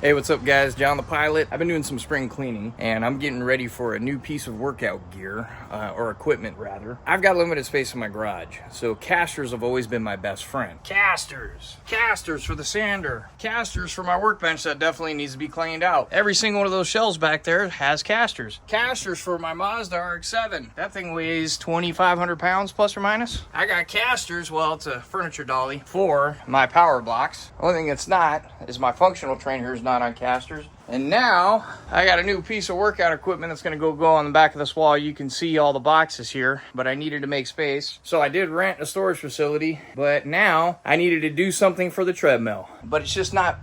Hey, what's up guys? John the Pilot. I've been doing some spring cleaning and I'm getting ready for a new piece of workout gear, or equipment rather. I've got limited space in my garage, so castors have always been my best friend. Castors! Castors for the sander. Castors for my workbench that definitely needs to be cleaned out. Every single one of those shelves back there has castors. Castors for my Mazda RX-7. That thing weighs 2,500 pounds plus or minus. I got castors, well it's a furniture dolly, for my power blocks. Only thing it's not is my functional trainer not on castors. And now I got a new piece of workout equipment that's going to go on the back of this wall. You can see all the boxes here, but I needed to make space, so I did rent a storage facility. But now I needed to do something for the treadmill, but it's just not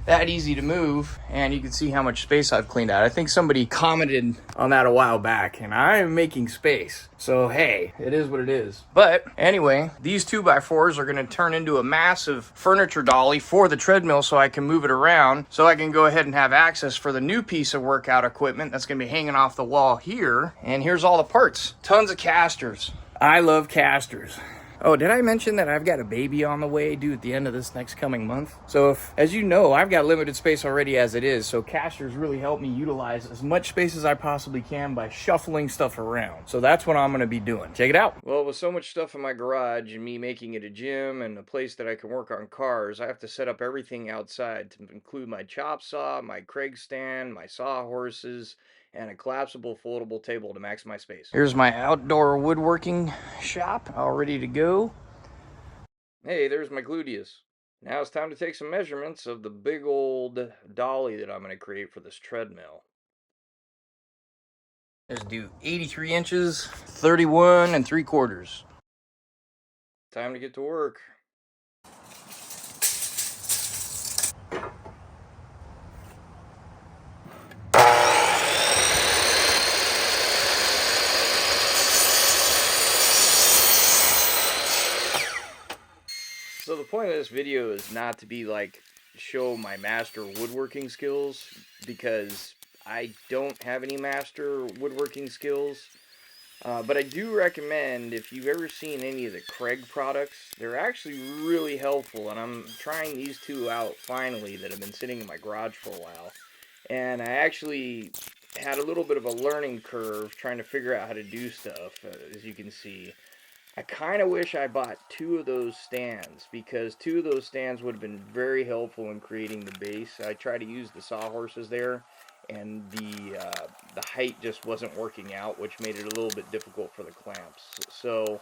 that easy to move, and you can see how much space I've cleaned out. I think somebody commented on that a while back, and I am making space, so hey, it is what it is. But anyway, these 2x4s are going to turn into a massive furniture dolly for the treadmill, so I can move it around, so I can go ahead and have access for the new piece of workout equipment that's going to be hanging off the wall here. And here's all the parts. Tons of castors. I love castors. Oh, did I mention that I've got a baby on the way due at the end of this next coming month? So as you know, I've got limited space already as it is, so castors really help me utilize as much space as I possibly can by shuffling stuff around. So that's what I'm going to be doing. Check it out. Well, with so much stuff in my garage and me making it a gym and a place that I can work on cars, I have to set up everything outside to include my chop saw, my Craig stand, my sawhorses, and a collapsible foldable table to maximize space. Here's my outdoor woodworking shop, all ready to go. Hey, there's my gluteus. Now it's time to take some measurements of the big old dolly that I'm going to create for this treadmill. Let's do 83 inches, 31 3/4. Time to get to work. So the point of this video is not to be like show my master woodworking skills, because I don't have any master woodworking skills. But I do recommend, if you've ever seen any of the Craig products, they're actually really helpful, and I'm trying these two out finally that have been sitting in my garage for a while. And I actually had a little bit of a learning curve trying to figure out how to do stuff, as you can see. I kind of wish I bought two of those stands, because two of those stands would have been very helpful in creating the base. I tried to use the sawhorses there, and the height just wasn't working out, which made it a little bit difficult for the clamps. So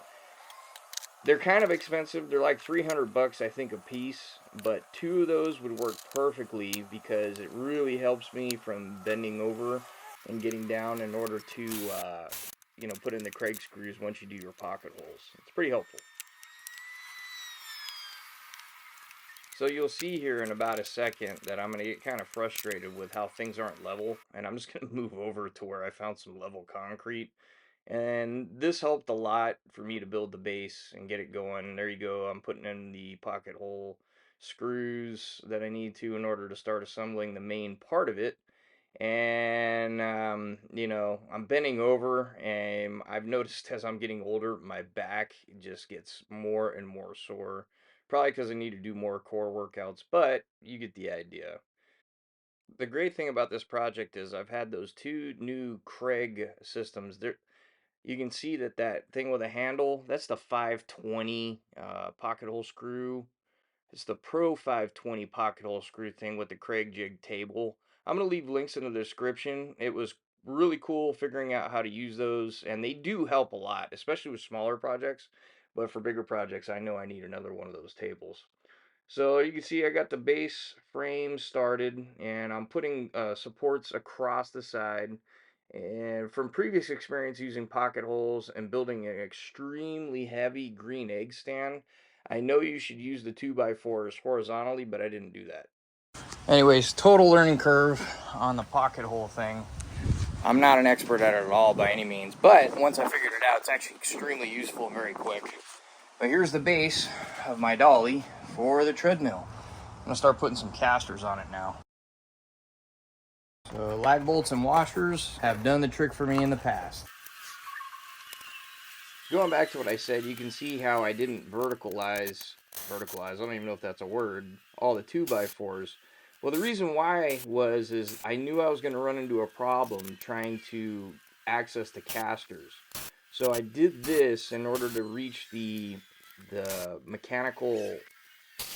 they're kind of expensive. They're like 300 bucks, I think, a piece, but two of those would work perfectly, because it really helps me from bending over and getting down in order to put in the Craig screws once you do your pocket holes. It's pretty helpful. So you'll see here in about a second that I'm going to get kind of frustrated with how things aren't level, and I'm just going to move over to where I found some level concrete. And this helped a lot for me to build the base and get it going. There you go. I'm putting in the pocket hole screws that I need to in order to start assembling the main part of it. And I'm bending over, and I've noticed as I'm getting older, my back just gets more and more sore, probably because I need to do more core workouts, but you get the idea. The great thing about this project is I've had those two new Craig systems. You can see that thing with a handle, that's the 520 pocket hole screw. It's the Pro 520 pocket hole screw thing with the Craig jig table. I'm going to leave links in the description. It was really cool figuring out how to use those, and they do help a lot, especially with smaller projects. But for bigger projects, I know I need another one of those tables. So you can see I got the base frame started, and I'm putting supports across the side. And from previous experience using pocket holes and building an extremely heavy green egg stand, I know you should use the 2x4s horizontally, but I didn't do that. Anyways, total learning curve on the pocket hole thing. I'm not an expert at it at all by any means, but once I figured it out, it's actually extremely useful and very quick. But here's the base of my dolly for the treadmill. I'm going to start putting some castors on it now. So lag bolts and washers have done the trick for me in the past. Going back to what I said, you can see how I didn't verticalize, I don't even know if that's a word, all the 2x4s, Well, the reason why is I knew I was going to run into a problem trying to access the casters. So I did this in order to reach the mechanical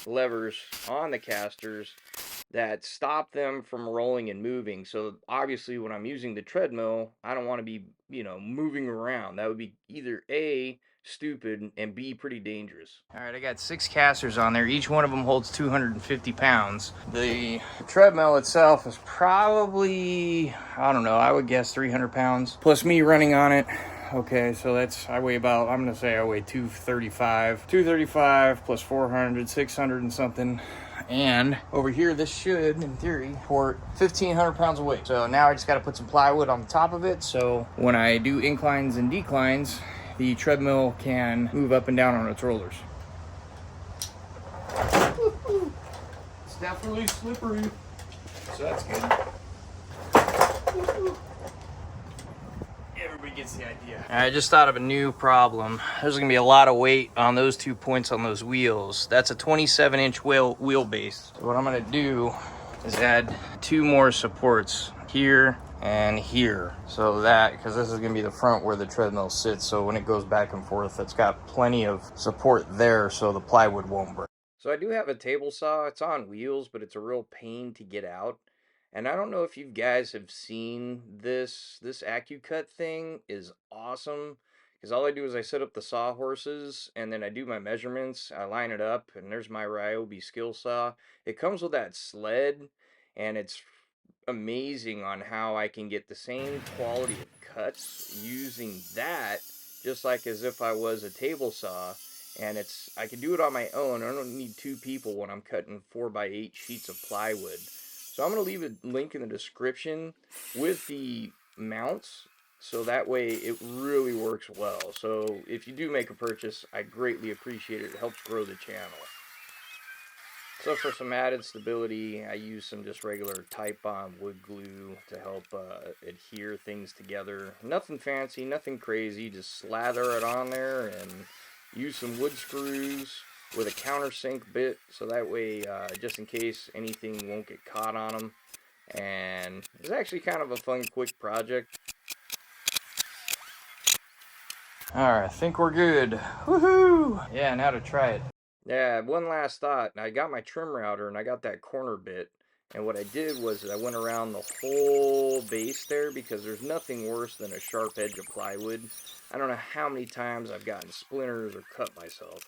levers on the casters that stop them from rolling and moving. So obviously when I'm using the treadmill, I don't want to be, moving around. That would be either A, stupid, and B, pretty dangerous. All right, I got 6 casters on there. Each one of them holds 250 pounds. The treadmill itself is probably, I don't know, I would guess 300 pounds. Plus me running on it. Okay, so I weigh about, I'm gonna say I weigh 235. 235 plus 400, 600 and something. And over here, this should, in theory, support 1,500 pounds of weight. So now I just got to put some plywood on the top of it. So when I do inclines and declines, the treadmill can move up and down on its rollers. It's definitely slippery. So that's good. Everybody gets the idea. I just thought of a new problem. There's gonna be a lot of weight on those 2 points on those wheels. That's a 27-inch wheelbase. So what I'm gonna do is add 2 more supports here and here. So because this is gonna be the front where the treadmill sits. So when it goes back and forth, it's got plenty of support there so the plywood won't break. So I do have a table saw. It's on wheels, but it's a real pain to get out. And I don't know if you guys have seen this. This AccuCut thing is awesome because all I do is I set up the sawhorses and then I do my measurements. I line it up and there's my Ryobi skill saw. It comes with that sled and it's amazing on how I can get the same quality of cuts using that just like as if I was a table saw. And I can do it on my own. I don't need 2 people when I'm cutting 4x8 sheets of plywood. So I'm going to leave a link in the description with the mounts, so that way it really works well. So if you do make a purchase, I greatly appreciate it. It helps grow the channel. So for some added stability, I use some just regular Type-On wood glue to help adhere things together. Nothing fancy, nothing crazy, just slather it on there and use some wood screws with a countersink bit, so that way, just in case anything won't get caught on them. And it's actually kind of a fun, quick project. Alright, I think we're good. Woohoo! Yeah, now to try it. Yeah, one last thought. I got my trim router and I got that corner bit. And what I did was I went around the whole base there because there's nothing worse than a sharp edge of plywood. I don't know how many times I've gotten splinters or cut myself.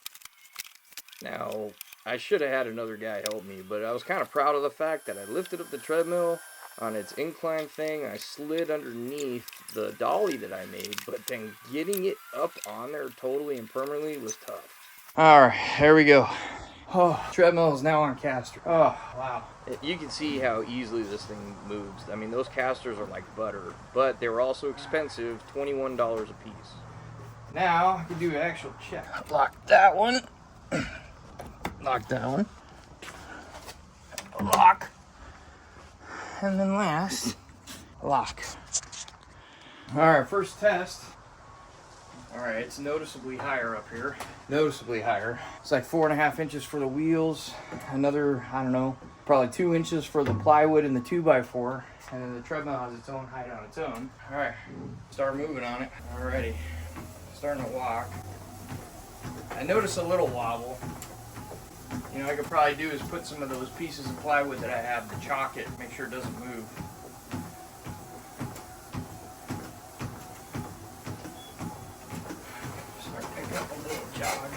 Now, I should have had another guy help me, but I was kind of proud of the fact that I lifted up the treadmill on its incline thing. I slid underneath the dolly that I made, but then getting it up on there totally and permanently was tough. Alright, there we go. Oh, treadmill is now on Castor. Oh, wow. You can see how easily this thing moves. I mean, those casters are like butter, but they were also expensive, $21 a piece. Now, I can do an actual check. Lock that one. Lock that one. Lock. And then last, lock. Alright, first test. Alright, it's noticeably higher up here. Noticeably higher. It's like 4.5 inches for the wheels. Another, I don't know, probably 2 inches for the plywood and the 2x4. And then the treadmill has its own height on its own. Alright, start moving on it. Alrighty, starting to walk. I notice a little wobble. You know, I could probably do is put some of those pieces of plywood that I have to chalk it, make sure it doesn't move. Start picking up a little jog.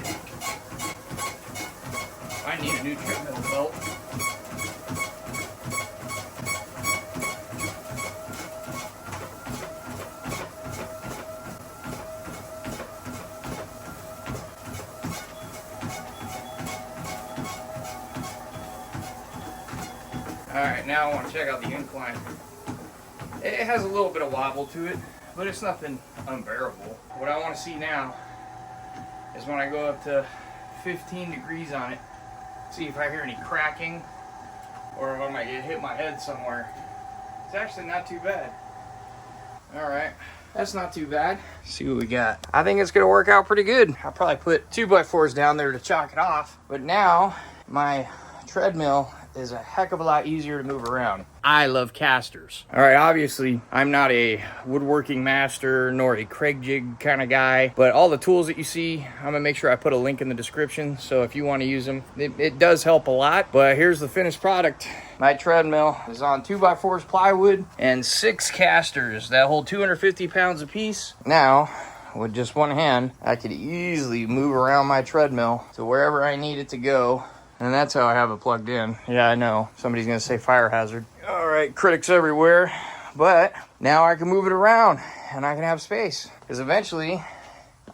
I need a new treadmill belt. Alright, now I want to check out the incline. It has a little bit of wobble to it, but it's nothing unbearable. What I want to see now is when I go up to 15 degrees on it, see if I hear any cracking or if I might hit my head somewhere. It's actually not too bad. Alright, that's not too bad. Let's see what we got. I think it's going to work out pretty good. I'll probably put 2x4s down there to chalk it off, but now my treadmill is a heck of a lot easier to move around. I love castors. All right, obviously, I'm not a woodworking master nor a Craig jig kind of guy, but all the tools that you see, I'm gonna make sure I put a link in the description, so if you want to use them, it does help a lot. But here's the finished product. My treadmill is on 2x4 plywood and 6 castors that hold 250 pounds apiece. Now, with just one hand, I could easily move around my treadmill to wherever I need it to go. And that's how I have it plugged in. Yeah, I know. Somebody's gonna say fire hazard. All right, critics everywhere. But now I can move it around and I can have space. Because eventually,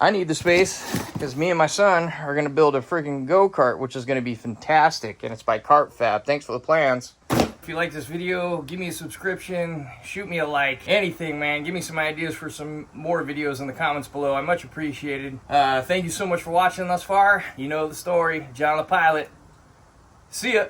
I need the space because me and my son are gonna build a freaking go-kart, which is gonna be fantastic. And it's by Kart Fab. Thanks for the plans. If you like this video, give me a subscription, shoot me a like, anything, man. Give me some ideas for some more videos in the comments below. I much appreciated. Thank you so much for watching thus far. You know the story. John the Pilot. See ya.